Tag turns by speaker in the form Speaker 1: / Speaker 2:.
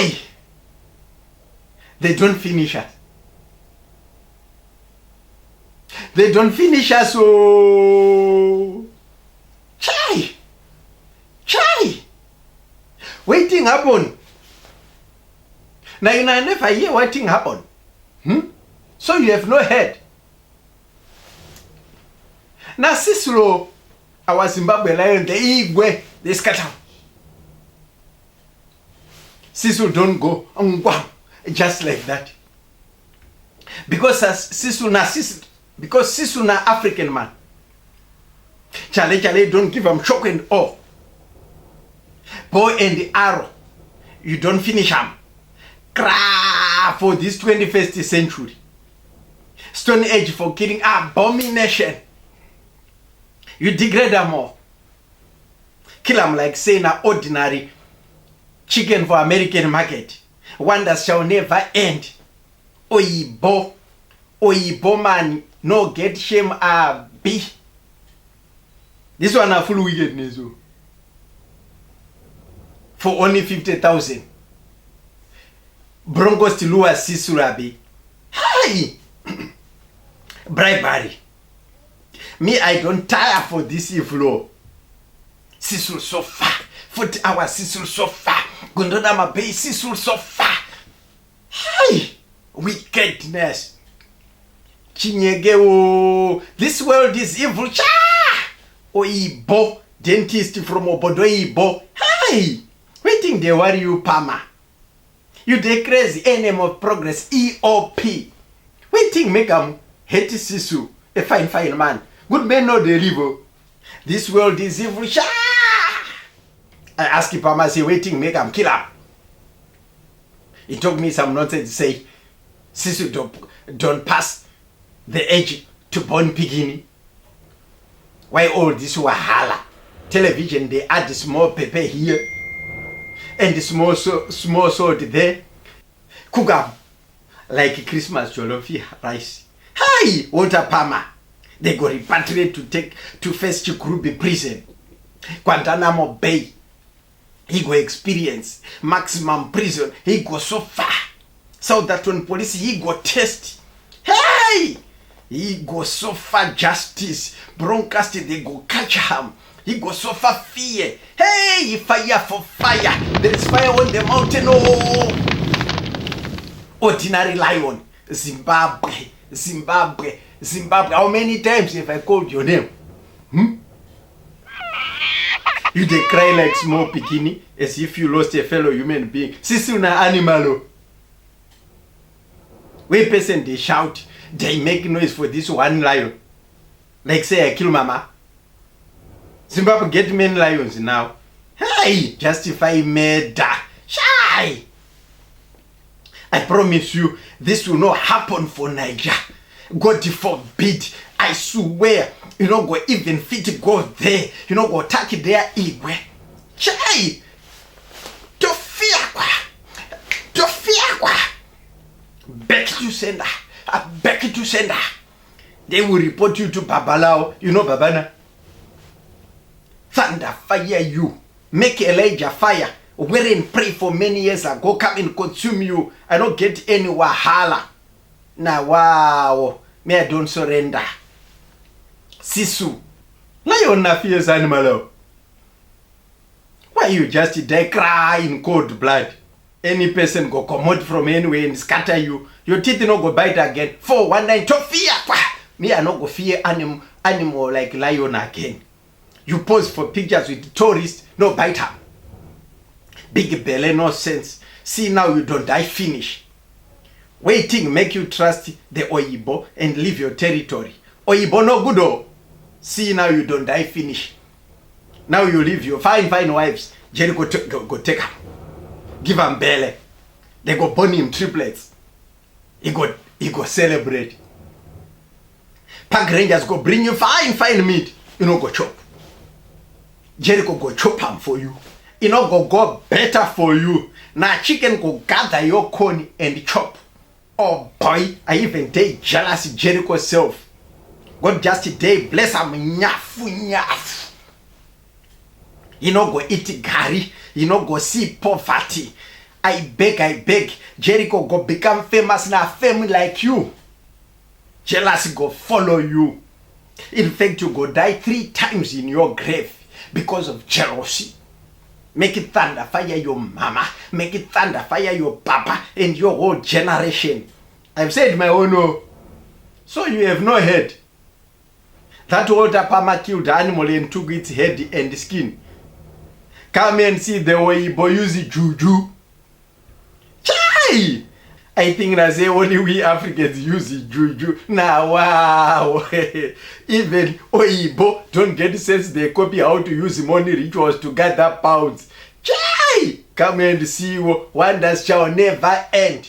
Speaker 1: Hey! They don't finish us. They don't finish us. Oh, chai. Waiting happen. Now you never hear waiting happen. So you have no head. Now Cecil, our Zimbabwean lion, the Igwe, they scatter. Cecil don't go just like that. Because Cecil na African man. Chale don't give him shock and awe. Bow and the arrow, you don't finish him. Cry for this 21st century. Stone Age for killing abomination. You degrade them all. Kill them like saying an ordinary chicken for American market. One that shall never end. Oyibo man, no get shame be. This one a full wickedness. For only 50,000. Broncos to Lua Sisurabi. Hi! Bribery. Me, I don't tire for this evil. Cecil so far. 40 hours, Cecil so far. Gondodama Bay, Cecil so far. Hi! Wickedness. Chinyege. This world is evil. Cha! Oyibo. Dentist from Obodo Ibo. Hi! Waiting they worry you, Palmer. You the crazy enemy of progress, EOP. Waiting make hate Sisu, a fine man. Good men know the river. This world is evil. Sha! I ask you, Palmer, say waiting make kill him. He told me some nonsense to say, Sisu don't pass the age to born Pigin. Why all this wahala? Television, they add the small pepper here. And the small salt there. Cook up like Christmas jollof rice. Hi, Walter Palmer. They go repatriate to first Chikurubi prison. Guantanamo Bay. He go experience maximum prison. He go so far. So that when police he go test. Hey! He go so far justice. Broadcast they go catch him. He goes so far fear. Hey, fire for fire. There is fire on the mountain. Oh, ordinary lion. Zimbabwe. How many times have I called your name? You they cry like small bikini as if you lost a fellow human being. Cecil na animal. When person they shout, they make noise for this one lion. Like say I kill mama. Zimbabwe get many lions now. Hey, justify murder. Shy. I promise you, this will not happen for Niger. God forbid. I swear, you know, go even fit to go there. You know, go attack there. Igwe. Shy. To fear. Back to sender. Back to sender. They will report you to Babalao. You know Babana. Thunder fire you. Make Elijah fire. Wherein pray for many years ago. Come and consume you. I don't get any wahala. Now wow. Me I don't surrender. Sisu. Lion na fears animal. Why you just die cry in cold blood? Any person go come out from anywhere and scatter you. Your teeth no go bite again. 419 to fear. Me I no go fear animal like lion again. You pose for pictures with tourists, no bite her. Big belly, no sense. See now you don't die finish. Waiting make you trust the Oyibo and leave your territory. Oyibo no good oh. See now you don't die finish. Now you leave your fine wives. Jericho go take her. Give him belly. They go burn him triplets. He go celebrate. Park rangers go bring you fine meat. You know go chop. Jericho go chop him for you. You know go better for you. Now chicken go gather your corn and chop. Oh boy, I even take jealous Jericho self. God just today bless him nyafu. You know go eat gari. You know go see poverty. I beg. Jericho go become famous now, fame like you. Jealousy go follow you. In fact, you go die 3 times in your grave because of jealousy. Make it thunder fire your mama. Make it thunder fire your papa and your whole generation. I've said my own. Oh. So you have no head. That water palmer killed the animal and took its head and skin. Come and see the way boy use juju. Chai! I think that's the only we Africans use juju. Now, wow. Even Oyibo don't get sense they copy how to use money rituals to gather pounds. Chai! Come and see, wonders shall never end.